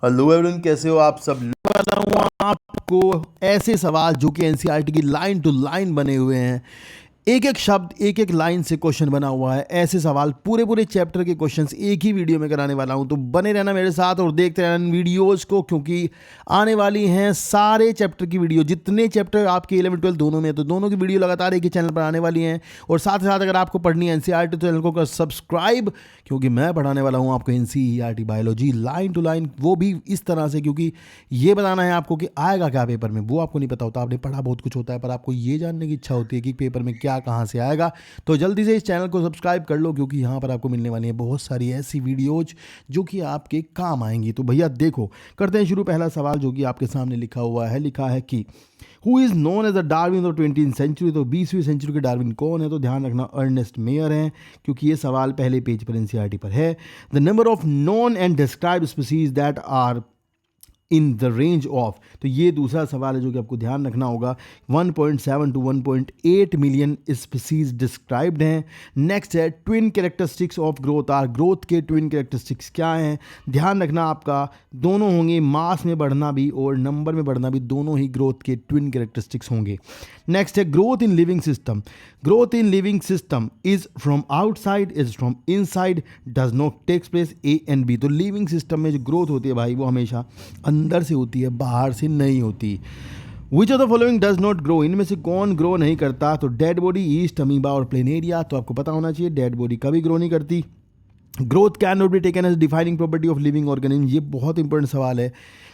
Hello everyone, कैसे हो आप सब। वाला हूँ आपको ऐसे सवाल जो कि एनसीईआरटी की लाइन टू लाइन बने हुए हैं। एक एक शब्द एक एक लाइन से क्वेश्चन बना हुआ है। ऐसे सवाल पूरे पूरे चैप्टर के क्वेश्चंस एक ही वीडियो में कराने वाला हूं, तो बने रहना मेरे साथ और देखते रहना इन वीडियोस को, क्योंकि आने वाली हैं सारे चैप्टर की वीडियो। जितने चैप्टर आपके 11 12 दोनों में, तो दोनों की वीडियो लगातार एक ही चैनल पर आने वाली हैं। और साथ ही साथ अगर आपको पढ़नी है एनसीईआरटी तो चैनल को कर सब्सक्राइब, क्योंकि मैं पढ़ाने वाला हूं आपको NCERT biology line to line, वो भी इस तरह से, क्योंकि ये बताना है आपको कि आएगा क्या पेपर में। वो आपको नहीं पता होता, आपने पढ़ा बहुत कुछ होता है, पर आपको ये जानने की इच्छा होती है कि पेपर में क्या कहाँ से आएगा। तो जल्दी से इस चैनल को सब्सक्राइब कर लो, क्योंकि यहाँ पर आपको मिलने वाली है बहुत सारी ऐसी वीडियोज जो कि आपके काम आएंगी। तो भैया देखो, करते हैं शुरू। पहला सवाल जो कि आपके सामने लिखा हुआ है, लिखा है कि who is known as the Darwin of 20वीं सेंचुरी। तो 20वीं सेंचुरी के डार्विन कौन है? तो ध्यान रखना अर्नेस्ट मेयर हैं, क्योंकि ये सवाल पहले पेज पर एनसीईआरटी पर है। The number of known and described species that are in the range of, तो ये दूसरा सवाल है जो कि आपको ध्यान रखना होगा। 1.7 टू 1.8 मिलियन स्पीसीज डिस्क्राइब्ड हैं। नेक्स्ट है twin characteristics of growth are, growth के ट्विन कैरेक्टरिस्टिक्स क्या हैं? ध्यान रखना आपका दोनों होंगे, मास में बढ़ना भी और नंबर में बढ़ना भी, दोनों ही ग्रोथ के ट्विन कैरेक्टरिस्टिक्स होंगे। नेक्स्ट है growth in living system. Growth in living system is from outside, is from inside, does not takes place, A and B. तो लिविंग सिस्टम में जो ग्रोथ होती है भाई, वो हमेशा अंदर से होती है, बाहर से नहीं होती। विच of the following does not grow, इनमें से कौन ग्रो नहीं करता? तो डेड बॉडी, ईस्ट, अमीबा और प्लेनेरिया। तो आपको पता होना चाहिए डेड बॉडी कभी ग्रो नहीं करती। Growth can not be taken as defining property of living organism. ये बहुत इंपॉर्टेंट सवाल है।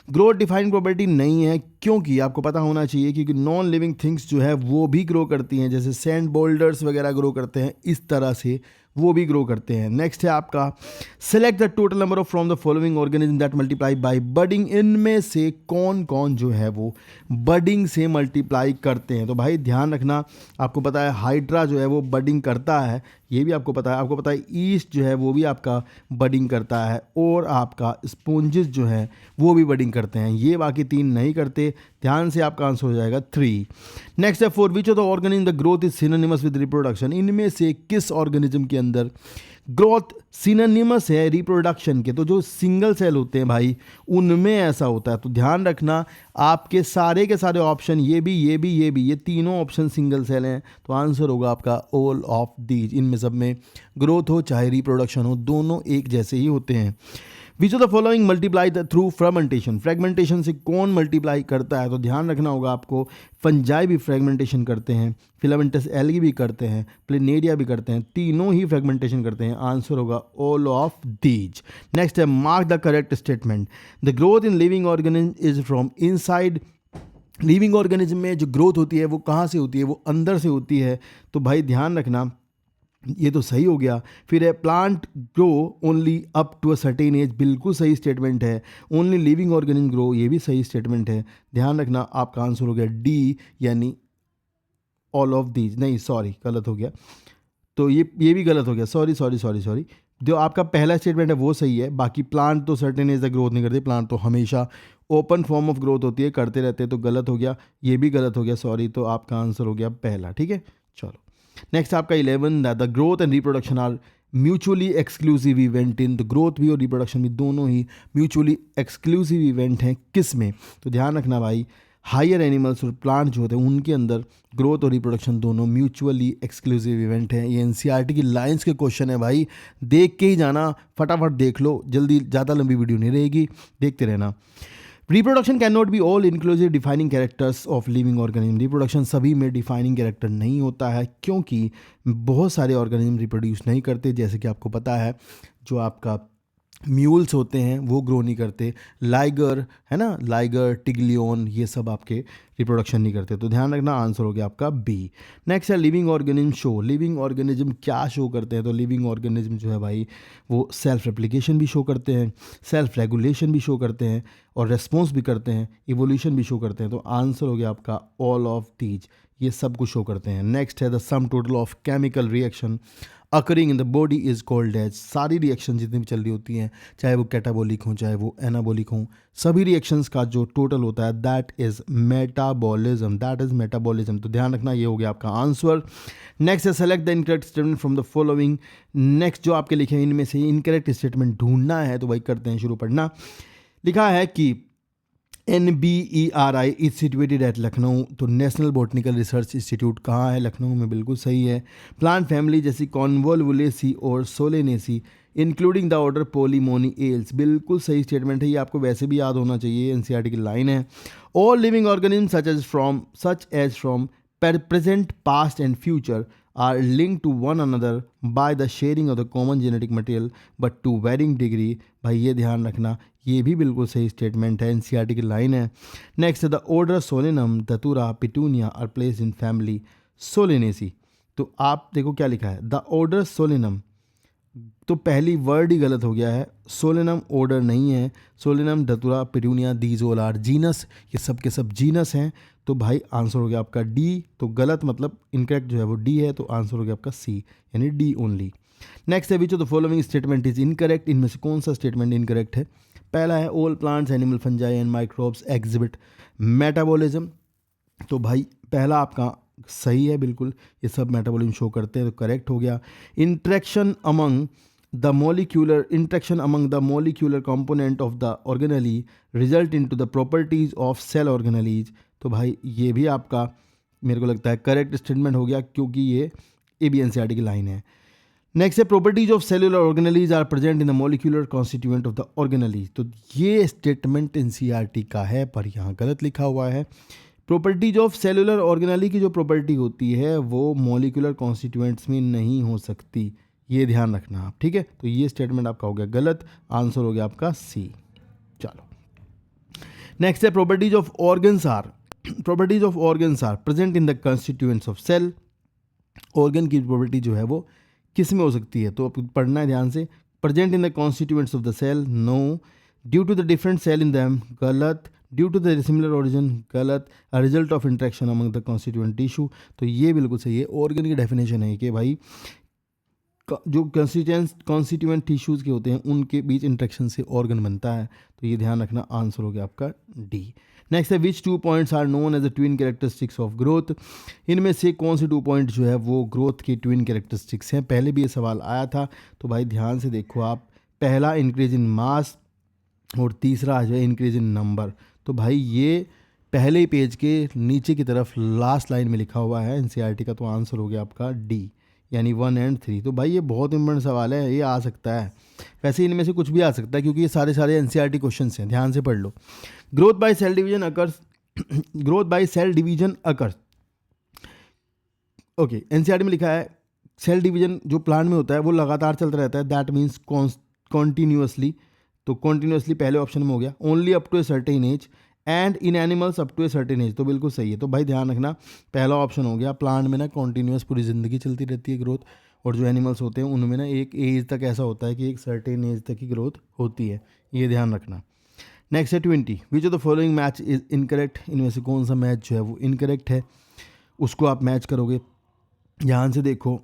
ग्रोथ डिफाइनिंग प्रॉपर्टी नहीं है, क्योंकि आपको पता होना चाहिए क्योंकि नॉन लिविंग थिंग्स जो है वो भी ग्रो करती हैं, जैसे सैंड बोल्डर्स वगैरह ग्रो करते हैं, इस तरह से वो भी ग्रो करते हैं। नेक्स्ट है आपका select the total number of from the following organism that multiply by budding. इनमें से कौन कौन जो है वो बडिंग से मल्टीप्लाई करते हैं? तो भाई ध्यान रखना, आपको पता है हाइड्रा जो है वो बडिंग करता है, ये भी आपको पता है। आपको पता है ईस्ट जो है वो भी आपका बडिंग करता है, और आपका स्पॉन्जेस जो है वो भी बडिंग करते हैं। ये बाकी तीन नहीं करते। ध्यान से आपका आंसर हो जाएगा 3। नेक्स्ट है for which of the organism the growth is synonymous with reproduction. इनमें से किस ऑर्गेनिज्म के अंदर ग्रोथ सिनोनिमस है रिप्रोडक्शन के? तो जो सिंगल सेल होते हैं भाई, उनमें ऐसा होता है। तो ध्यान रखना आपके सारे के सारे ऑप्शन, ये भी ये भी ये भी, ये तीनों ऑप्शन सिंगल सेल हैं। तो आंसर होगा आपका ऑल ऑफ दीज। इनमें सब में ग्रोथ हो चाहे रिप्रोडक्शन हो, दोनों एक जैसे ही होते हैं। विच of the following multiply through fragmentation. Fragmentation से कौन मल्टीप्लाई करता है? तो ध्यान रखना होगा आपको, फंजाई भी फ्रेगमेंटेशन करते हैं, फिलामेंटस एल्गी भी करते हैं, प्लेनेरिया भी करते हैं, तीनों ही फ्रेगमेंटेशन करते हैं। आंसर होगा ऑल ऑफ दीज। नेक्स्ट है mark the correct statement. The growth in living organism is from inside. Living organism में जो ग्रोथ होती है वो कहाँ से होती है? वो अंदर से होती है। तो भाई ध्यान रखना, ये तो सही हो गया। फिर है plant grow only up to a certain age, बिल्कुल सही स्टेटमेंट है। ओनली लिविंग ऑर्गेनिज्म ग्रो, ये भी सही स्टेटमेंट है। ध्यान रखना आपका आंसर हो गया डी, यानी ऑल ऑफ दीज। नहीं सॉरी, गलत हो गया, तो ये भी गलत हो गया। Sorry sorry sorry sorry. जो आपका पहला स्टेटमेंट है वो सही है, बाकी प्लांट तो सर्टेन एज तक ग्रोथ नहीं करते, प्लांट तो हमेशा ओपन फॉर्म ऑफ ग्रोथ होती है, करते रहते हैं। तो गलत हो गया, ये भी गलत हो गया, सॉरी। तो आपका आंसर हो गया पहला, ठीक है। चलो नेक्स्ट आपका 11, the growth and reproduction are mutually exclusive event in. तो ग्रोथ भी और रिप्रोडक्शन भी दोनों ही म्यूचुअली एक्सक्लूसिव इवेंट हैं, किस में? तो ध्यान रखना भाई, हायर एनिमल्स और प्लांट जो होते हैं उनके अंदर ग्रोथ और रिप्रोडक्शन दोनों म्यूचुअली एक्सक्लूसिव इवेंट हैं। ये एनसीईआरटी की लाइंस के क्वेश्चन है भाई, देख के ही जाना, फटाफट देख लो, जल्दी, ज़्यादा लंबी वीडियो नहीं रहेगी, देखते रहना। Reproduction can not be all inclusive defining characters of living organism. Reproduction सभी में डिफाइनिंग कैरेक्टर नहीं होता है, क्योंकि बहुत सारे ऑर्गेनिज्म रिप्रोड्यूस नहीं करते। जैसे कि आपको पता है जो आपका म्यूल्स होते हैं वो ग्रो नहीं करते, लाइगर है ना, लाइगर, टिग्लियन, ये सब आपके रिप्रोडक्शन नहीं करते। तो ध्यान रखना, आंसर हो गया आपका बी। नेक्स्ट है living organism show. Living organism क्या शो करते हैं? तो लिविंग ऑर्गेनिज्म जो है भाई वो सेल्फ रेप्लिकेशन भी शो करते हैं, सेल्फ रेगुलेशन भी शो करते हैं, और रेस्पॉन्स भी करते हैं, इवोल्यूशन भी शो करते हैं। तो आंसर हो गया आपका ऑल ऑफ दीज, ये सब कुछ शो करते हैं। नेक्स्ट है the sum total of chemical reaction occurring in the body is called as. सारी रिएक्शन जितनी भी चल रही होती हैं, चाहे वो कैटाबॉलिक हों चाहे वो एनाबॉलिक हों, सभी रिएक्शंस का जो टोटल होता है that is metabolism, that is metabolism. तो ध्यान रखना, ये हो गया आपका आंसर। नेक्स्ट है select the incorrect statement from the following. Next जो आपके लिखे हैं इनमें से इनकरेक्ट स्टेटमेंट ढूंढना है, तो वही करते हैं, शुरू पढ़ना। लिखा है कि NBERI is situated at Lucknow. तो नेशनल बॉटनिकल रिसर्च इंस्टीट्यूट कहाँ है? लखनऊ में, बिल्कुल सही है। प्लांट फैमिली जैसी कॉन्वोल्वुलेसी और solanaceae including the order polemoniales, बिल्कुल सही स्टेटमेंट है, ये आपको वैसे भी याद होना चाहिए, एनसीईआरटी की लाइन है। All living organism such as from present, past and future are linked to one another by the sharing of the common genetic material but to varying degree। भाई ये ध्यान रखना, ये भी बिल्कुल सही स्टेटमेंट है, एनसीईआरटी की लाइन है। Next, the order solanum, Datura, petunia are place in family solanaceae. तो आप देखो क्या लिखा है, द ऑर्डर सोलेनम, तो पहली वर्ड ही गलत हो गया है, सोलेनम ऑर्डर नहीं है, solanum, Datura, petunia, these all are genus, ये सब के सब जीनस हैं। तो भाई आंसर हो गया आपका डी। तो गलत मतलब इनकरेक्ट जो है वो डी है, तो आंसर हो गया आपका सी, यानी डी ओनली। नेक्स्ट है which of the following statement is incorrect, इनमें से कौन सा स्टेटमेंट इनकरेक्ट है? पहला है all plants animal fungi and microbes exhibit metabolism. तो भाई पहला आपका सही है, बिल्कुल ये सब मेटाबॉलिज्म शो करते हैं, तो करेक्ट हो गया। Interaction among the molecular component of the organelle result into the properties of cell organelles. तो भाई ये भी आपका मेरे को लगता है करेक्ट स्टेटमेंट हो गया, क्योंकि ये ABNCERT की लाइन है। नेक्स्ट है properties of cellular organelles are present in the molecular constituent of the organelles. तो ये स्टेटमेंट NCERT का है, पर यहाँ गलत लिखा हुआ है। प्रॉपर्टीज ऑफ सेलुलर ऑर्गेनेली की जो प्रॉपर्टी होती है वो मॉलिक्यूलर कॉन्स्टिट्यूएंट्स में नहीं हो सकती, ये ध्यान रखना आप, ठीक है। तो ये स्टेटमेंट आपका हो गया गलत, आंसर हो गया आपका सी। चलो नेक्स्ट है properties of organs are present in the constituents of cell. Organ की प्रॉपर्टी जो है वो किस में हो सकती है? तो आपको पढ़ना है ध्यान से। Present in the constituents of the cell, no. Due to the different cell in them, गलत। Due to the similar origin, गलत। Result of interaction among the constituent tissue, तो ये बिल्कुल सही है। ऑर्गन की डेफिनेशन है कि भाई जो कॉन्स्टिट्यूएंट टिश्यूज़ के होते हैं उनके बीच इंट्रैक्शन से ऑर्गन बनता है, तो ये ध्यान रखना, आंसर हो गया आपका डी। नेक्स्ट है which 2 points are known as the twin characteristics of growth. इनमें से कौन से 2 पॉइंट जो है वो ग्रोथ की ट्विन कैरेक्टरिस्टिक्स हैं? पहले भी ये सवाल आया था, तो भाई ध्यान से देखो आप। पहला इंक्रीज इन मास और तीसरा जो है इंक्रीज इन नंबर। तो भाई ये पहले ही पेज के नीचे की तरफ लास्ट लाइन में लिखा हुआ है एनसीईआरटी का, तो आंसर हो गया आपका डी, यानी 1 और 3। तो भाई ये बहुत इंपॉर्टेंट सवाल है, ये आ सकता है, वैसे इनमें से कुछ भी आ सकता है क्योंकि ये सारे एनसीईआरटी क्वेश्चंस हैं, ध्यान से पढ़ लो। Growth by cell division occurs, okay. NCERT में लिखा है सेल डिवीजन जो प्लांट में होता है वो लगातार चलता रहता है, दैट मीन्स कॉन्टीन्यूअसली। तो कॉन्टीन्यूअसली पहले ऑप्शन में हो गया। Only up to a certain age and in animals up to a certain age, तो बिल्कुल सही है। तो भाई ध्यान रखना, पहला ऑप्शन हो गया। प्लांट में ना कॉन्टीन्यूअस पूरी ज़िंदगी चलती रहती है ग्रोथ, और जो एनिमल्स होते हैं उनमें ना एक एज तक ऐसा होता है कि एक सर्टेन एज तक की ग्रोथ होती है, ये ध्यान रखना। नेक्स्ट है 20, विच of the following match is incorrect. इनमें से कौन सा मैच जो है वो इनकरेक्ट है, उसको आप मैच करोगे। ध्यान से देखो,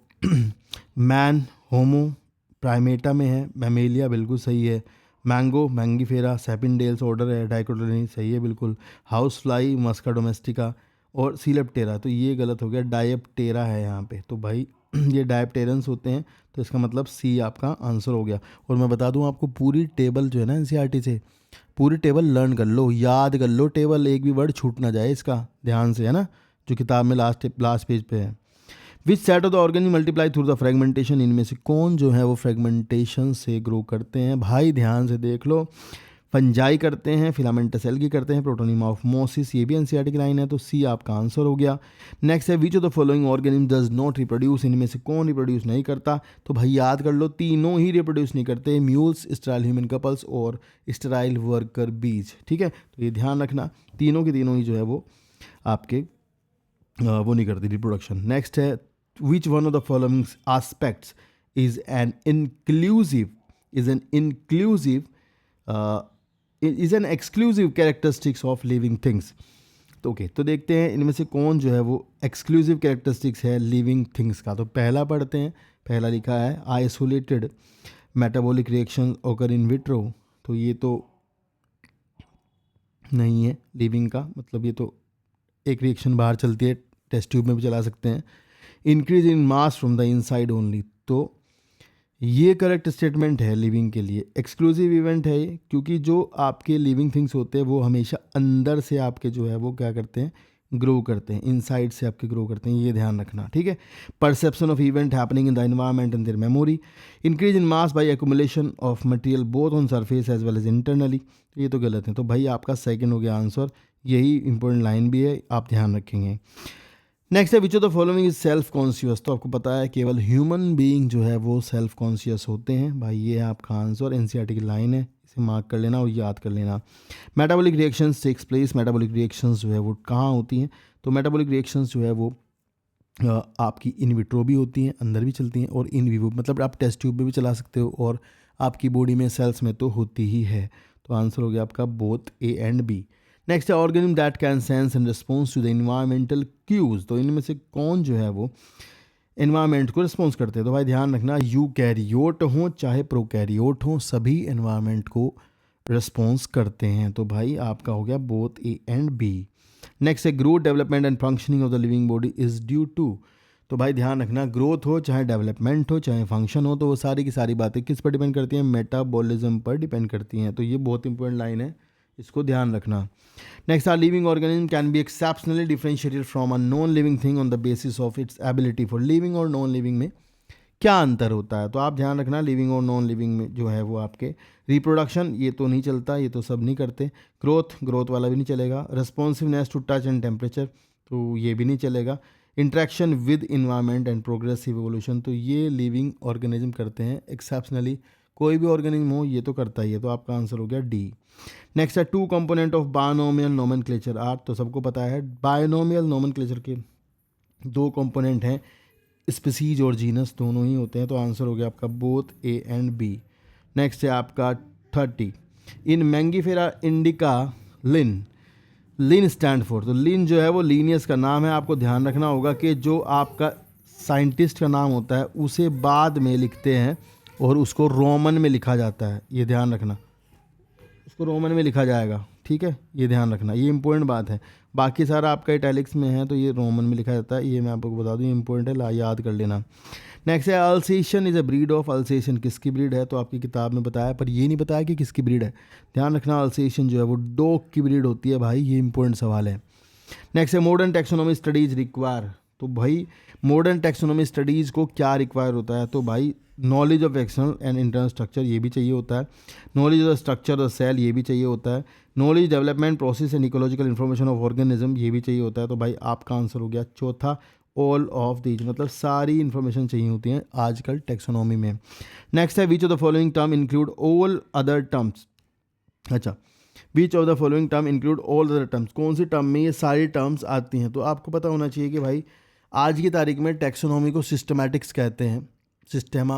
मैन होमो प्राइमेटा में है, मैमेलिया बिल्कुल सही है। मैंगो मैंगीफेरा सेपिनडेल्स ऑर्डर है, डाइकोटिलेडोनी सही है बिल्कुल। हाउस फ्लाई मस्का डोमेस्टिका और सीलेप्टेरा, तो ये गलत हो गया, डायप्टेरा है यहाँ पे। तो भाई ये डायप्टेरन्स होते हैं, तो इसका मतलब सी आपका आंसर हो गया। और मैं बता दूँ आपको, पूरी टेबल जो है ना एनसीईआरटी से, पूरी टेबल लर्न कर लो, याद कर लो टेबल, एक भी वर्ड छूट ना जाए इसका, ध्यान से, है ना, जो किताब में लास्ट पेज पे है। Which set of the organism multiply through the fragmentation. इनमें से कौन जो है वो फ्रेगमेंटेशन से ग्रो करते हैं? भाई ध्यान से देख लो, फंजाई करते हैं, फिलामेंटस एल्गी करते हैं, प्रोटोनिमा ऑफ मोसिस, ये भी एनसीईआरटी की लाइन है, तो सी आपका आंसर हो गया। नेक्स्ट है which of the following organism does not reproduce. इनमें से कौन रिप्रोड्यूस नहीं करता? तो भाई याद कर लो, तीनों ही रिप्रोड्यूस नहीं करते, म्यूल्स, स्टेराइल ह्यूमन कपल्स और स्टेराइल वर्कर बीज, ठीक है। तो ये ध्यान रखना, तीनों के तीनों ही जो है वो आपके वो नहीं करती रिप्रोडक्शन। नेक्स्ट है which one of the following aspects is an exclusive characteristics of living things। तो ओके, तो देखते हैं इनमें से कौन जो है वो एक्सक्लूसिव कैरेक्टरिस्टिक्स है लिविंग थिंग्स का। तो पहला पढ़ते हैं, पहला लिखा है आइसोलेटेड मेटाबॉलिक रिएक्शन ओकर इन विट्रो। तो ये तो नहीं है लिविंग का, मतलब ये तो एक रिएक्शन बाहर चलती है, टेस्ट ट्यूब में भी चला सकते हैं। Increase in mass from the inside only, तो ये करेक्ट स्टेटमेंट है लिविंग के लिए। एक्सक्लूसिव इवेंट है ये, क्योंकि जो आपके लिविंग थिंग्स होते हैं वो हमेशा अंदर से आपके जो है वो क्या करते हैं, ग्रो करते हैं, इनसाइड से आपके ग्रो करते हैं, ये ध्यान रखना, ठीक है। Perception of event happening in the environment and their memory, increase in mass by accumulation of material both on surface as well as internally. ये तो गलत है, तो भाई आपका सेकंड हो गया आंसर, यही इंपॉर्टेंट लाइन भी है, आप ध्यान रखेंगे। नेक्स्ट है which of the following is self conscious. तो आपको पता है केवल ह्यूमन बीइंग जो है वो सेल्फ कॉन्शियस होते हैं, भाई ये है आपका आंसर, एनसीईआरटी की लाइन है, इसे मार्क कर लेना और याद कर लेना। Metabolic reactions takes place, metabolic reactions जो है वो कहाँ होती हैं, तो मेटाबॉलिक रिएक्शंस जो है वो आपकी इन विट्रो भी होती हैं, अंदर भी चलती हैं, और इन विवो मतलब आप टेस्ट ट्यूब में भी चला सकते हो, और आपकी बॉडी में सेल्स में तो होती ही है। तो आंसर हो गया आपका both A and B. Next है organism that can sense and response to the environmental cues. तो इनमें से कौन जो है वो इन्वायरमेंट को रिस्पॉन्स करते हैं, तो भाई ध्यान रखना, यूकैरियोट हों चाहे प्रोकैरियोट हों, सभी इन्वायरमेंट को रिस्पॉन्स करते हैं। तो भाई आपका हो गया both A and B. Next है growth development and functioning of the living body is due to. तो भाई ध्यान रखना, ग्रोथ हो चाहे डेवलपमेंट हो चाहे फंक्शन हो, तो वो सारी की सारी बातें किस पर डिपेंड करती हैं, मेटाबॉलिज्म पर डिपेंड करती हैं। तो ये बहुत इंपॉर्टेंट लाइन है, इसको ध्यान रखना। Next are living organism can be exceptionally differentiated from a non living thing on the basis of its ability for living और नॉन लिविंग में क्या अंतर होता है। तो आप ध्यान रखना, लिविंग और नॉन लिविंग में जो है वो आपके रिप्रोडक्शन ये तो नहीं चलता, ये तो सब नहीं करते, ग्रोथ वाला भी नहीं चलेगा, responsiveness to touch and temperature तो ये भी नहीं चलेगा, interaction with environment and progressive evolution तो ये लिविंग ऑर्गेनिज्म करते हैं एक्सेप्शनली, कोई भी ऑर्गेनिज्म हो ये तो करता ही है। तो आपका आंसर हो गया डी। नेक्स्ट है two component of binomial nomenclature are. तो सबको पता है बायनोमियल नोमेनक्लेचर के दो कंपोनेंट हैं, स्पीसीज और जीनस दोनों ही होते हैं। तो आंसर हो गया आपका both A and B. Next है आपका 30 in Mangifera indica Linn stand for. तो लिन जो है वो लीनियस का नाम है, आपको ध्यान रखना होगा कि जो आपका साइंटिस्ट का नाम होता है उसे बाद में लिखते हैं और उसको रोमन में लिखा जाता है, ये ध्यान रखना, उसको रोमन में लिखा जाएगा, ठीक है, ये ध्यान रखना, ये इंपॉर्टेंट बात है। बाकी सारा आपका इटैलिक्स में है तो ये रोमन में लिखा जाता है, ये मैं आपको बता दूँ, ये इंपॉर्टेंट है, याद कर लेना। नेक्स्ट है Alsatian is a breed of. Alsatian किसकी ब्रीड है, तो आपकी किताब में बताया, पर ये नहीं बताया कि किसकी ब्रीड है। ध्यान रखना, अल्सेशियन जो है वो डॉग की ब्रीड होती है, भाई ये इंपॉर्टेंट सवाल है। नेक्स्ट है मॉडर्न टेक्सोनॉमी स्टडीज़ रिक्वायर। तो भाई मॉडर्न टेक्सोनॉमी स्टडीज़ को क्या रिक्वायर होता है, तो भाई knowledge of external and internal structure ये भी चाहिए होता है, knowledge of the structure of cell ये भी चाहिए होता है, knowledge development process and ecological information of organism ये भी चाहिए होता है। तो भाई आपका आंसर हो गया चौथा, ऑल ऑफ दीज, मतलब सारी इन्फॉर्मेशन चाहिए होती हैं आजकल टेक्सोनॉमी में। नेक्स्ट है which of the following term include all other terms. अच्छा, which of the following term include all other terms, कौन सी टर्म में ये सारी टर्म्स आती हैं। तो आपको पता होना चाहिए कि भाई आज की तारीख में टेक्सोनॉमी को सिस्टमैटिक्स कहते हैं, सिस्टेमा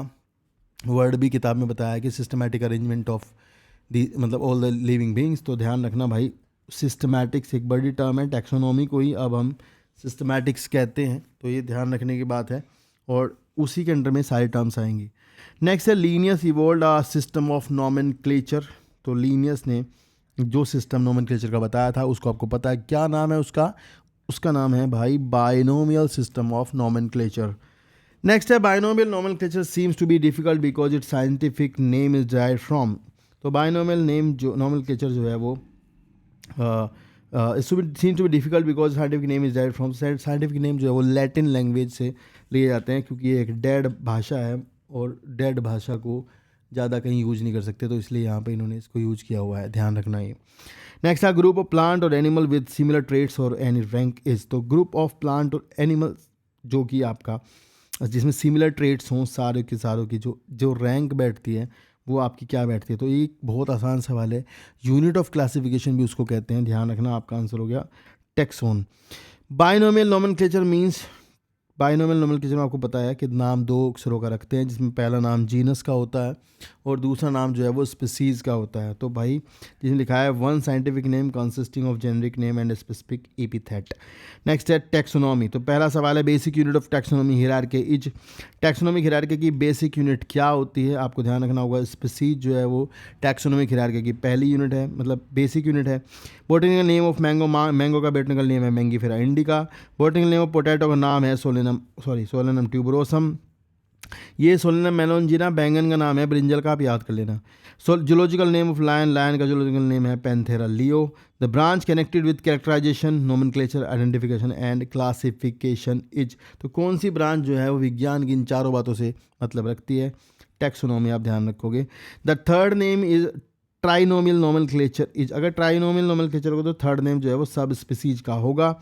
वर्ड भी किताब में बताया है कि सिस्टमैटिक अरेंजमेंट ऑफ दी मतलब ऑल द लिविंग बींग्स। तो ध्यान रखना भाई, सिस्टमैटिक्स एक बड़ी टर्म है, टेक्सोनॉमी को ही अब हम सिस्टमैटिक्स कहते हैं, तो ये ध्यान रखने की बात है, और उसी के अंडर में सारी टर्म्स आएंगी। नेक्स्ट है Linnaeus evolve a system of nomenclature. तो लीनियस ने जो सिस्टम नोमेनक्लेचर का बताया था उसको आपको पता है क्या नाम है उसका, उसका नाम है भाई binomial system of nomenclature. Next है binomial nomenclature seems to be difficult because it scientific name is derived from. तो बायनोमियल नेम जो नोमेनक्लेचर जो है वो seem to be difficult because scientific name is derived from. Scientific name जो है वो Latin language से लिए जाते हैं, क्योंकि ये एक डेड भाषा है और डेड भाषा को ज़्यादा कहीं यूज नहीं कर सकते, तो इसलिए यहाँ पे इन्होंने इसको यूज किया हुआ है, ध्यान रखना ये। नेक्स्ट है ग्रुप ऑफ प्लांट और एनिमल विद सिमिलर ट्रेट्स और एनी रैंक इज। तो ग्रुप ऑफ प्लांट और एनिमल जो कि आपका जिसमें सिमिलर ट्रेट्स हों सारे के सारों की, जो रैंक बैठती है वो आपकी क्या बैठती है। तो ये बहुत आसान सवाल है, यूनिट ऑफ क्लासिफिकेशन भी उसको कहते हैं, ध्यान रखना, आपका आंसर हो गया taxon. Binomial nomenclature means, binomial nomenclature में आपको पता है कि नाम दो अक्षरों का रखते हैं, जिसमें पहला नाम जीनस का होता है और दूसरा नाम जो है वो स्पीसीज़ का होता है। तो भाई जिसमें लिखा है one scientific name consisting of generic name and specific epithet. Next है टैक्सोनॉमी। तो पहला सवाल है basic unit of taxonomy hierarchy is. Taxonomic hierarchy की बेसिक यूनिट क्या होती है, आपको ध्यान रखना होगा, स्पीसीज जो है वो टैक्सोनॉमिक हियरार्की की पहली यूनिट है, मतलब बेसिक यूनिट है। Botanical name of mango, mango का बॉटनिकल नेम है Mangifera indica. Botanical name of potato का नाम है सोलेनम ट्यूबरोसम। ये सोलेनम मेलोंजिना बैंगन का नाम है, ब्रिंजल का आप याद कर लेना। So zoological name of lion, lion का जूलॉजिकल नेम है Panthera leo. The branch connected with characterization, nomenclature, identification and classification is. तो कौन सी ब्रांच जो है वो विज्ञान की इन चारों बातों से मतलब रखती है? टैक्सोनॉमी आप ध्यान रखोगे। The third name is trinomial nomenclature is. अगर ट्राइनोमियल नोमेनक्लेचर हो तो थर्ड नेम जो है वो सब स्पीसीज का होगा।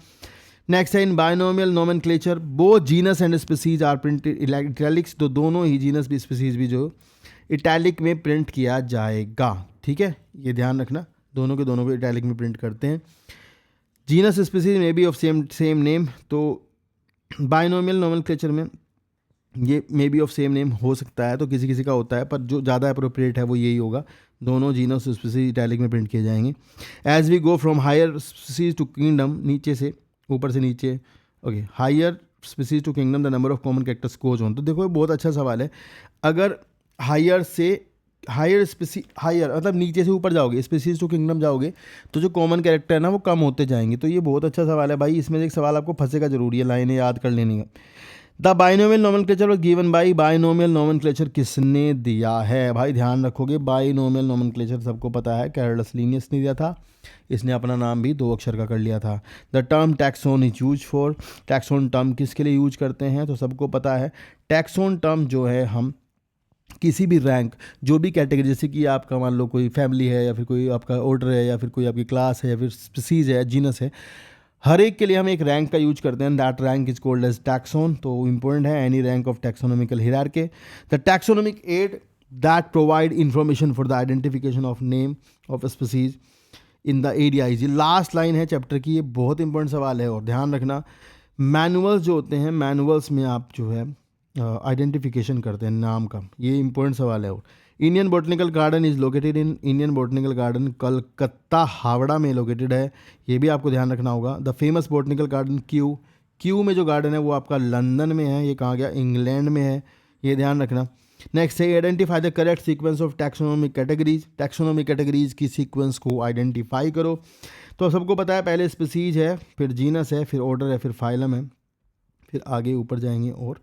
नेक्स्ट है in binomial nomenclature both genus and species are printed italics. तो दोनों ही जीनस भी स्पीसीज भी जो इटैलिक में प्रिंट किया जाएगा, ठीक है, ये ध्यान रखना, दोनों के दोनों को इटैलिक में प्रिंट करते हैं। जीनस स्पीसीज में बी ऑफ सेम नेम, तो बायनोमियल नोमेनक्लेचर में ये may be of same name हो सकता है, तो किसी किसी का होता है, पर जो ज़्यादा अप्रोप्रिएट है वो यही होगा, दोनों जीनस स्पीसीज इटैलिक में प्रिंट किए जाएंगे। As we go from higher species to kingdom, नीचे से ऊपर से नीचे, okay, higher species to kingdom the number of common characters goes on. तो देखो ये बहुत अच्छा सवाल है। अगर हायर से हायर मतलब नीचे से ऊपर जाओगे, स्पीसीज टू किंगडम जाओगे, तो जो कॉमन कैरेक्टर है ना वो कम होते जाएंगे। तो ये बहुत अच्छा सवाल है भाई, इसमें एक सवाल आपको फंसेगा जरूरी है, लाइनें याद कर लेनी है। The binomial nomenclature was given by, binomial nomenclature किसने दिया है भाई? ध्यान रखोगे, बाइनोमियल नोमेनक्लेचर सबको पता है, कैरोलस लिनियस ने दिया था, इसने अपना नाम भी 2 अक्षर का कर लिया था। The term taxon is use for, taxon term किसके लिए यूज करते हैं? तो सबको पता है, टैक्सोन टर्म जो है हम किसी भी रैंक, जो भी कैटेगरी, जैसे कि आपका मान लो कोई फैमिली है, या फिर कोई आपका ऑर्डर है, या फिर कोई आपकी क्लास है, या फिर स्पीसीज है, जीनस है, हर एक के लिए हम एक रैंक का यूज करते हैं। That rank is called as taxon. तो इंपॉर्टेंट है, any rank of taxonomical hierarchy. The taxonomic aid that provide information for the identification of name of species in the areas. ये लास्ट लाइन है chapter की, ये बहुत important सवाल है, और ध्यान रखना, मैनुअल्स जो होते हैं, मैनुअल्स में आप जो है आइडेंटिफिकेशन करते हैं नाम का, ये इंपॉर्टेंट सवाल है। और Indian botanical garden is located in, Indian botanical garden Calcutta Howrah में लोकेटेड है, ये भी आपको ध्यान रखना होगा। The famous botanical garden Q में जो गार्डन है वो आपका लंदन में है, ये कहाँ गया? इंग्लैंड में है, ये ध्यान रखना। नेक्स्ट है identify the correct sequence of taxonomic categories, taxonomic categories की सीक्वेंस को आइडेंटिफाई करो। तो सबको पता है, पहले स्पीसीज है, फिर जीनस है, फिर ऑर्डर है, फिर फाइलम है, फिर आगे ऊपर जाएंगे और,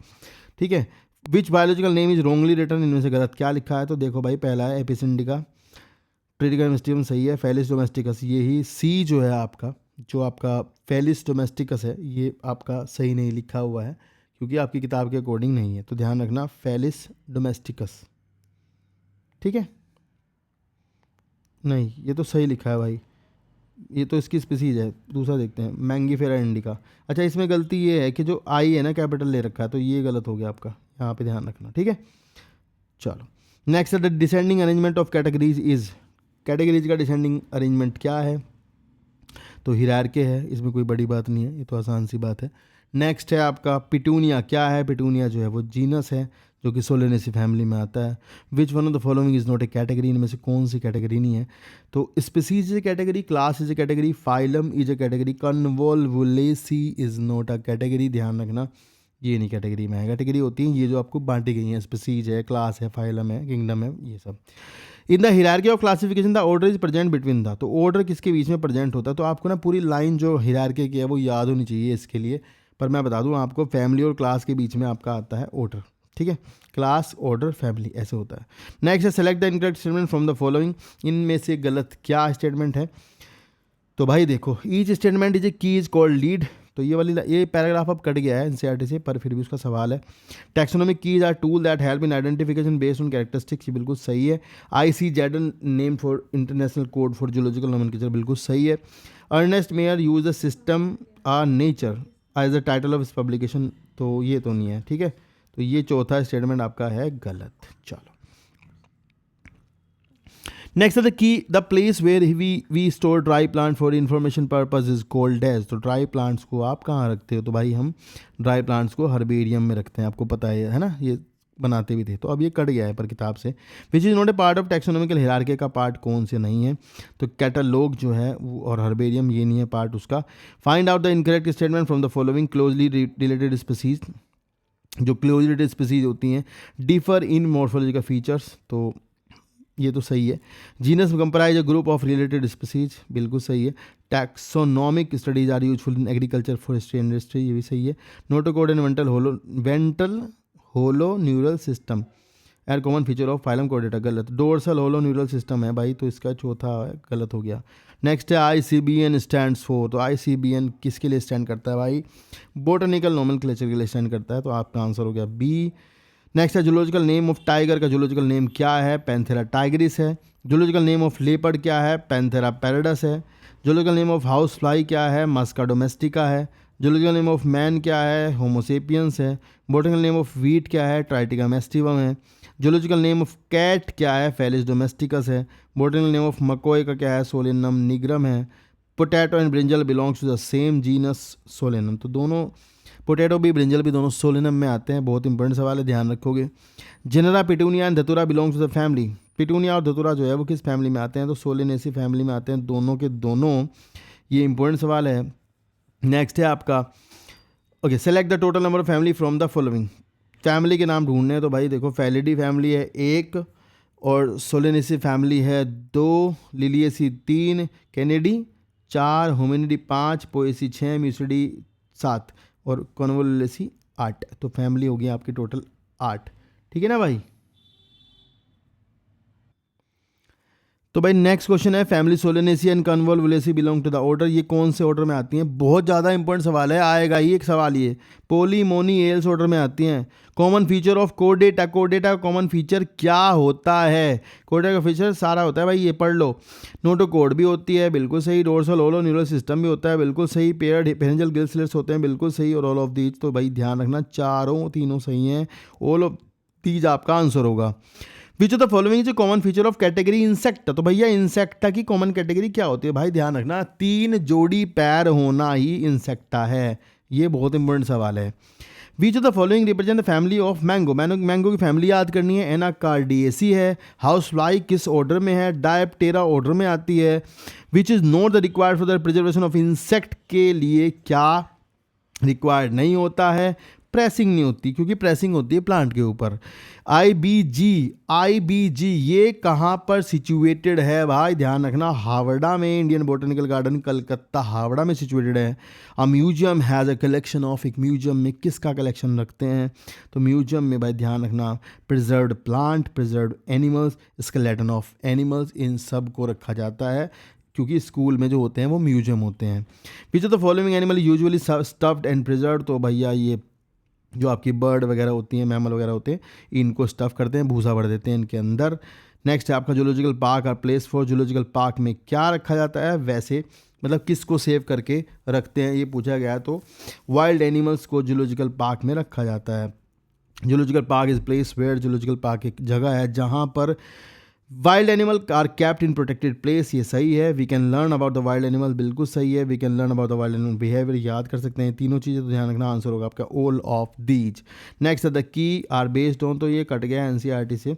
ठीक है। Which biological name is wrongly written, इनमें से गलत क्या लिखा है? तो देखो भाई, पहला है एपिसिंडिका ट्रिटिका मिस्टियम, सही है। फेलिस डोमेस्टिकस, यही सी जो है आपका, जो आपका फेलिस डोमेस्टिकस है, ये आपका सही नहीं लिखा हुआ है, क्योंकि आपकी किताब के अकॉर्डिंग नहीं है, तो ध्यान रखना, फेलिस डोमेस्टिकस, ठीक है। नहीं, ये तो सही लिखा है भाई, ये तो इसकी स्पीसीज है। दूसरा देखते हैं, मैंगीफेरा इंडिका। अच्छा, इसमें गलती ये है कि जो आई है ना कैपिटल ले रखा है, तो ये गलत हो गया आपका, यहाँ पे ध्यान रखना, ठीक है। चलो next, the descending arrangement of categories is, categories का डिसेंडिंग अरेंजमेंट क्या है? तो हिरार्की है, इसमें कोई बड़ी बात नहीं है, ये तो आसान सी बात है। नेक्स्ट है आपका पिटूनिया, क्या है? पिटूनिया जो है वो जीनस है, जो कि सोलेनेसी फैमिली में आता है। Which one of the following is not a category, इनमें से कौन सी कैटेगरी नहीं है? तो species is a category, class is a category, phylum is a category, convolvulaceae is not a category. ध्यान रखना, ये नहीं कैटेगरी में है, कैटेगरी होती है ये जो आपको बांटी गई हैं, स्पीसीज है, क्लास है, फाइलम है, किंगडम है, ये सब। In the hierarchy of classification the order is present between the, तो ऑर्डर किसके बीच में प्रेजेंट होता है? तो आपको ना पूरी लाइन जो हिरार्की की है वो याद होनी चाहिए इसके लिए, पर मैं बता दूं आपको, फैमिली और क्लास के बीच में आपका आता है ऑर्डर, ठीक है, क्लास ऑर्डर फैमिली ऐसे होता है। नेक्स्ट है select the incorrect statement from the following, इनमें से गलत क्या स्टेटमेंट है? तो भाई देखो, ईच स्टेटमेंट इज ए की इज कॉल्ड लीड, तो ये पैराग्राफ अब कट गया है एनसीईआरटी से, पर फिर भी उसका सवाल है। Taxonomic keys are tool that help in identification based on characteristics, ये बिल्कुल सही है। ICZ name for international code for geological nomenclature, बिल्कुल सही है। Ernst Mayr use the system a nature as the title of his publication, तो ये तो नहीं है, ठीक है, तो ये चौथा स्टेटमेंट आपका है गलत। चलो नेक्स्ट है the place where we store dry plant for information purpose is called as, तो ड्राई प्लांट्स को आप कहाँ रखते हो? तो भाई हम ड्राई प्लांट्स को हर्बेरियम में रखते हैं, आपको पता है ना, ये बनाते भी थे, तो अब ये कट गया है पर किताब से। Which is not a part of taxonomical hierarchy का पार्ट कौन से नहीं है? तो कैटलॉग जो है वो और हर्बेरियम, ये नहीं है पार्ट उसका। Find out the incorrect statement from the following, closely related species, जो क्लोजली रिलेटेड स्पीसीज होती हैं डिफर इन मॉर्फोलॉजिकल फीचर्स, तो ये तो सही है। Genus comprise a group of related species, बिल्कुल सही है। Taxonomic studies are useful in agriculture, forestry, industry, ये भी सही है। Notochord and ventral hollow neural system and common feature of phylum chordata, गलत। डोर्सल होलो न्यूरल सिस्टम है भाई, तो इसका चौथा है, गलत हो गया। नेक्स्ट है ICBN स्टैंड्स फॉर, तो ICBN किसके लिए स्टैंड करता है भाई? बोटनिकल नोमेनक्लेचर के लिए स्टैंड करता है, तो आपका आंसर हो गया बी। नेक्स्ट है जूलॉजिकल नेम ऑफ टाइगर का जूलॉजिकल नेम क्या है? पैंथेरा टाइग्रिस है। जूलॉजिकल नेम ऑफ लेपर्ड क्या है? पैंथेरा पैराडस है। Zoological name of house fly क्या है? मस्का डोमेस्टिका है। जूलॉजिकल नेम ऑफ मैन क्या है? होमोसेपियंस है। बोटनिकल नेम ऑफ वीट क्या है? ट्राइटिका मेस्टिवम है। जूलॉजिकल नेम ऑफ कैट क्या है? फेलिस डोमेस्टिकस है। बोटनिकल नेम ऑफ मकोय का क्या है? सोलेनम निग्रम है। Potato and brinjal belongs to the same genus solanum, तो दोनों पोटैटो भी ब्रिंजल भी दोनों सोलेनम में आते हैं। बहुत इंपॉर्टेंट सवाल है, ध्यान रखोगे। Genera petunia and Datura belongs to the family, petunia और धतूरा जो है वो किस फैमिली में आते हैं? तो सोलेनेसी फैमिली में आते हैं, दोनों के दोनों। ये इंपॉर्टेंट सवाल है। नेक्स्ट है आपका, okay, select the total number of family from the following, family के नाम ढूंढने हैं। तो भाई देखो, फैलिडी फैमिली है 1, और सोलेनेसी फैमिली है 2, लिलिएसी 3, कैनेडी 4, होमिनिडी 5, पोएसी 6, म्यूसिडी 7 और कॉन्वोलुलेसी 8। तो फैमिली होगी आपकी टोटल 8, ठीक है ना भाई। तो भाई नेक्स्ट क्वेश्चन है, family solanaceae and convolvulaceae belong to the order, ये कौन से ऑर्डर में आती हैं? बहुत ज़्यादा इंपॉर्टेंट सवाल है, आएगा ही एक सवाल ये। पोलीमोनिएल्स ऑर्डर में आती हैं। Common feature of Chordata, Chordata का कॉमन फीचर क्या होता है? कोर्डेटा का फीचर सारा होता है भाई, ये पढ़ लो। नोटोकोड भी होती है, बिल्कुल सही। डोर्सल होलो न्यूरल सिस्टम भी होता है, बिल्कुल सही। पेयर्ड पेरेंजियल गिल स्लिट्स होते हैं, बिल्कुल सही। और ऑल ऑफ दीज, तो भाई ध्यान रखना, तीनों सही हैं। ऑल ऑफ दीज आपका आंसर होगा। विच of the following is common feature of category insecta, तो भैया इंसेक्टा की कॉमन कैटेगरी क्या होती है? भाई ध्यान रखना, 3 जोड़ी पैर होना ही इंसेक्टा है। ये बहुत इंपॉर्टेंट सवाल है। Which of the following represent the family of mango, mango की फैमिली याद करनी है। एनाकार्डिएसी है। हाउस फ्लाई किस ऑर्डर में है? डायप्टेरा ऑर्डर में आती है। Which is not the required for the preservation of insect, के लिए क्या रिक्वायर्ड नहीं होता है? प्रेसिंग नहीं होती, क्योंकि प्रेसिंग होती है प्लांट के ऊपर। IBG ये कहाँ पर सिचुएटेड है भाई? ध्यान रखना, हावड़ा में। Indian botanical garden Calcutta Howrah में सिचुएटेड है। A museum has a collection of, एक म्यूजियम में किसका कलेक्शन रखते हैं? तो म्यूजियम में भाई ध्यान रखना, preserved plant, preserved animals, skeleton of animals, इन सब को रखा जाता है, क्योंकि स्कूल में जो होते हैं वो म्यूजियम होते हैं। विच of the following animal usually stuffed and preserved, तो भैया ये जो आपकी बर्ड वगैरह होती हैं, मैमल वगैरह होते हैं, इनको स्टफ़ करते हैं, भूसा भर देते हैं इनके अंदर। नेक्स्ट है आपका जूलॉजिकल पार्क और प्लेस फॉर, जूलॉजिकल पार्क में क्या रखा जाता है? वैसे मतलब किसको सेव करके रखते हैं, ये पूछा गया। तो वाइल्ड एनिमल्स को जूलॉजिकल पार्क में रखा जाता है। Zoological park is place where, zoological park एक जगह है जहाँ पर wild animal are kept in protected place, ये सही है। We can learn about the wild animal, बिल्कुल सही है। We can learn about the wild animal behaviour, याद कर सकते हैं तीनों चीज़ें, तो ध्यान रखना आंसर होगा आपका ऑल ऑफ दीज। नेक्स्ट है the key are based on, तो ये कट गया NCERT से,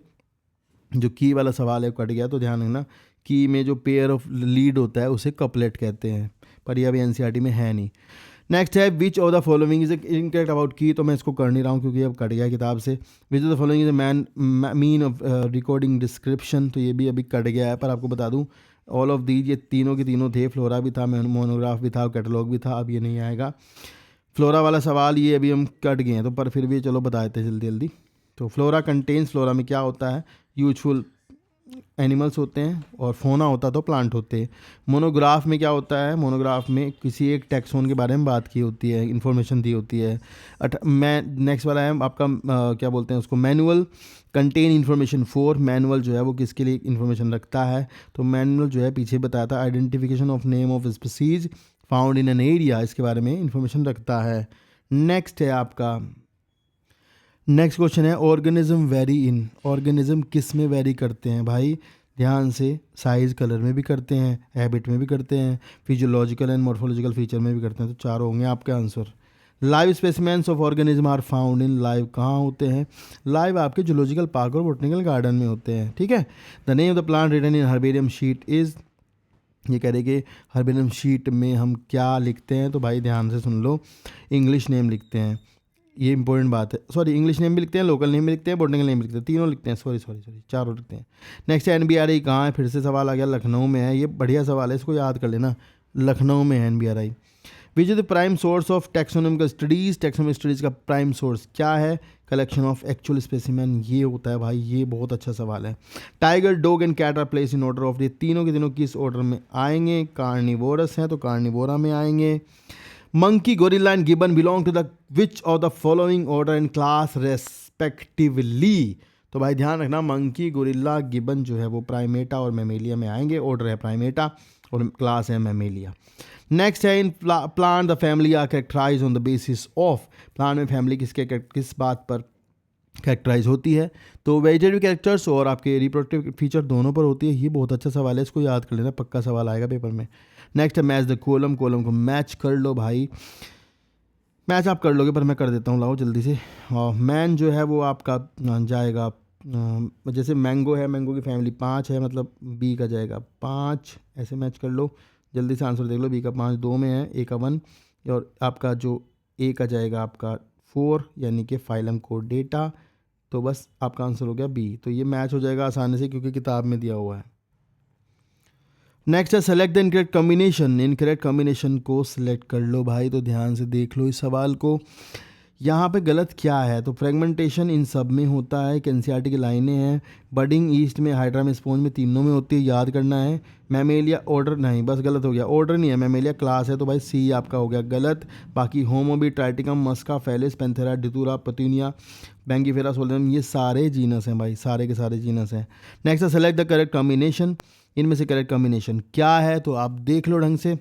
जो की वाला सवाल है कट गया, तो ध्यान रखना की में जो पेयर ऑफ लीड होता है उसे कपलेट कहते हैं, पर यह अभी NCERT में है नहीं। नेक्स्ट है which of the following is incorrect about की, तो मैं इसको कर नहीं रहा हूँ क्योंकि अब कट गया किताब से। विच of the following is mean of recording description, तो ये भी अभी कट गया है, पर आपको बता दूँ ऑल ऑफ दीज ये तीनों के तीनों थे। फ्लोरा भी था, मोनोग्राफ भी था, कैटलॉग भी था, अब ये नहीं आएगा। फ्लोरा वाला सवाल ये अभी हम कट गए हैं, तो पर फिर भी चलो बता देते जल्दी जल्दी। तो फ्लोरा कंटेन्स, फ्लोरा में क्या होता है? यूजफुल एनिमल्स होते हैं, और फोना होता तो प्लांट होते हैं। मोनोग्राफ में क्या होता है? मोनोग्राफ में किसी एक टैक्सोन के बारे में बात की होती है, इन्फॉर्मेशन दी होती है। नेक्स्ट वाला है आपका क्या बोलते हैं उसको? Manual contain information for, manual जो है वो किसके लिए इन्फॉर्मेशन रखता है? तो मैनुअल जो है पीछे बताया था, identification of name of species found in an area, इसके बारे में इन्फॉर्मेशन रखता है। नेक्स्ट है आपका, नेक्स्ट क्वेश्चन है ऑर्गेनिज्म वेरी इन, ऑर्गेनिज्म किस में वेरी करते हैं भाई? ध्यान से, साइज कलर में भी करते हैं, हैबिट में भी करते हैं, फिजियोलॉजिकल एंड मॉर्फोलॉजिकल फीचर में भी करते हैं, तो चारों होंगे आपके answer. Live specimens of organism are found in, live कहाँ होते हैं? लाइव आपके जूलॉजिकल पार्क और बोटनिकल गार्डन में होते हैं, ठीक है। The name of the plant written in herbarium sheet is, ये कह रहे कि हर्बेरियम शीट में हम क्या लिखते हैं? तो भाई ध्यान से सुन लो, इंग्लिश नेम लिखते हैं, ये इंपॉर्टेंट बात है। सॉरी, इंग्लिश नेम भी लिखते हैं, लोकल नेम भी लिखते हैं, बोटनिकल नेम भी लिखते हैं, तीनों लिखते हैं। सॉरी, चारों लिखते हैं। नेक्स्ट है NBRI कहाँ है? फिर से सवाल आ गया, लखनऊ में है। ये बढ़िया सवाल है, इसको याद कर लेना, लखनऊ में है NBRI। Which is the prime source of taxonomical studies, taxonomic studies का प्राइम सोर्स क्या है? कलेक्शन ऑफ एक्चुअल स्पेसिमेन, ये होता है भाई, ये बहुत अच्छा सवाल है। Tiger, dog and cat are place in order of, ये तीनों के तीनों किस ऑर्डर में आएंगे? कार्निवोरस हैं तो कार्निवोरा में आएंगे। Monkey, gorilla and gibbon belong to the which of the following order and class respectively? तो भाई ध्यान रखना, मंकी, गोरिल्ला, गिबन जो है वो प्राइमेटा और मैमेलिया में आएंगे। ऑर्डर है प्राइमेटा और क्लास है मैमेलिया। नेक्स्ट है in plant the family are characterise on the basis of, plant में फैमिली किस बात पर कैरेक्टराइज होती है? तो वेजिटेटिव कैरेक्टर्स और आपके रिप्रोडक्टिव फीचर दोनों पर होती है। ये बहुत अच्छा सवाल है, इसको याद कर लेना, पक्का सवाल आएगा पेपर में। नेक्स्ट है मैच द कॉलम, कॉलम को मैच कर लो भाई, मैच आप कर लोगे पर मैं कर देता हूँ, लाओ जल्दी से। मैन जो है वो आपका जाएगा, जैसे मैंगो है, मैंगो की फैमिली 5 है, मतलब बी का जाएगा 5, ऐसे मैच कर लो, जल्दी से आंसर देख लो। बी का 5 2 में है, ए का 1, और आपका जो ए का जाएगा आपका 4, यानी कि फाइलम कोर्डेटा। तो बस आपका आंसर हो गया बी। तो ये मैच हो जाएगा आसानी से क्योंकि किताब में दिया हुआ है। नेक्स्ट है select the incorrect combination, incorrect combination को सिलेक्ट कर लो भाई। तो ध्यान से देख लो इस सवाल को, यहाँ पे गलत क्या है? तो फ्रेगमेंटेशन इन सब में होता है, एनसीईआरटी की लाइनें हैं। बडिंग ईस्ट में, हाइड्रा में, स्पॉन्ज में, तीनों में होती है, याद करना है। मैमेलिया ऑर्डर नहीं, बस गलत हो गया, ऑर्डर नहीं है, मैमेलिया क्लास है, तो भाई सी आपका हो गया गलत। बाकी होमोबी, ट्राइटिकम, मस्का, फेलिस, पेंथेरा, डितूरा, पतूनिया, बैंगीफेरा, सोलेनम, ये सारे जीनस हैं भाई, सारे के सारे जीनस हैं। नेक्स्ट है सेलेक्ट द करेक्ट कॉम्बिनेशन, इनमें से करेक्ट कॉम्बिनेशन क्या है? तो आप देख लो ढंग से।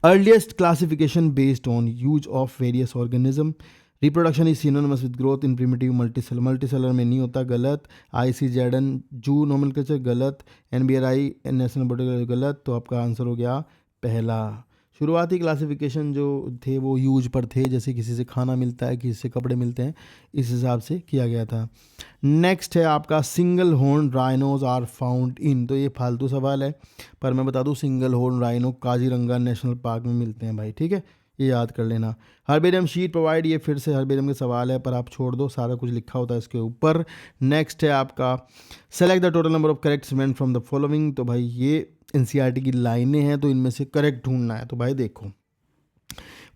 Earliest classification based on use of various organism, reproduction is synonymous with growth in primitive multicellular, multicellular में नहीं होता, गलत। ICZN जू नोमेनक्लेचर गलत, NBRI नेशनल बोटेनिकल गलत। तो आपका आंसर हो गया पहला। शुरुआती क्लासिफिकेशन जो थे वो यूज पर थे, जैसे किसी से खाना मिलता है, किसी से कपड़े मिलते हैं, इस हिसाब से किया गया था। नेक्स्ट है आपका single horn rhinos are found in, तो ये फालतू सवाल है पर मैं बता दूं, single horn rhino Kaziranga national park में मिलते हैं भाई, ठीक है, ये याद कर लेना। हर्बेरियम शीट प्रोवाइड, ये फिर से हर्बेरियम के सवाल है पर आप छोड़ दो, सारा कुछ लिखा होता है इसके ऊपर। नेक्स्ट है आपका select the total number of correct statement from the following, तो भाई ये एनसीईआरटी की लाइनें हैं तो इनमें से करेक्ट ढूंढना है। तो भाई देखो,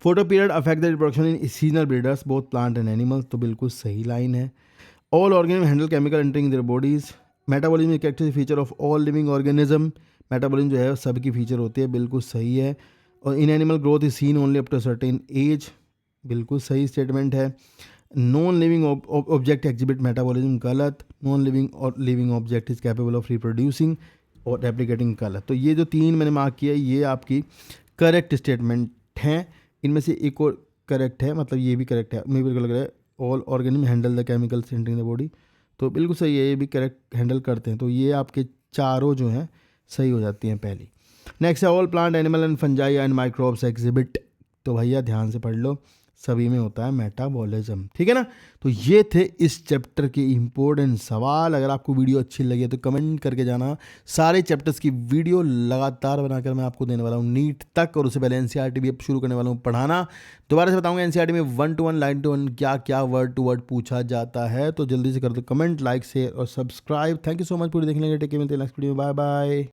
photo period affect the reproduction in seasonal breeders both plant and animals, तो बिल्कुल सही लाइन है। All organism handle chemical entering their bodies, metabolism characteristic feature of all living organism, metabolism जो है सबकी फीचर होती है, बिल्कुल सही है। और in animal growth is seen only up to certain age, बिल्कुल सही स्टेटमेंट है। Non living object exhibit metabolism, गलत। नॉन लिविंग और living object is capable of reproducing और रेप्लिकेटिंग, गलत। तो ये जो 3 मैंने मार्क किया ये आपकी करेक्ट स्टेटमेंट हैं। इनमें से एक और करेक्ट है, मतलब ये भी करेक्ट है, मुझे बिल्कुल लग रहा है। All organism handle the chemical entering the body, तो बिल्कुल सही है, ये भी करेक्ट हैंडल करते हैं। तो ये आपके चारों जो हैं सही हो जाती हैं पहली। नेक्स्ट है all plant animal and fungi and microbes exhibit, तो भैया ध्यान से पढ़ लो, सभी में होता है मेटाबॉलिज्म, ठीक है ना। तो ये थे इस चैप्टर के इंपॉर्टेंट सवाल। अगर आपको वीडियो अच्छी लगी तो कमेंट करके जाना। सारे चैप्टर्स की वीडियो लगातार बनाकर मैं आपको देने वाला हूँ नीट तक, और उससे पहले एनसीईआरटी भी अब शुरू करने वाला हूँ पढ़ाना। दोबारा से बताऊंगा एनसीईआरटी में 1 to 1 लाइन टू 1 क्या क्या वर्ड टू वर्ड पूछा जाता है। तो जल्दी से कर दो कमेंट, लाइक, शेयर और subscribe. Thank you so much पूरी देखने के लिए। टेक केयर, मिलते हैं नेक्स्ट वीडियो में, बाय बाय।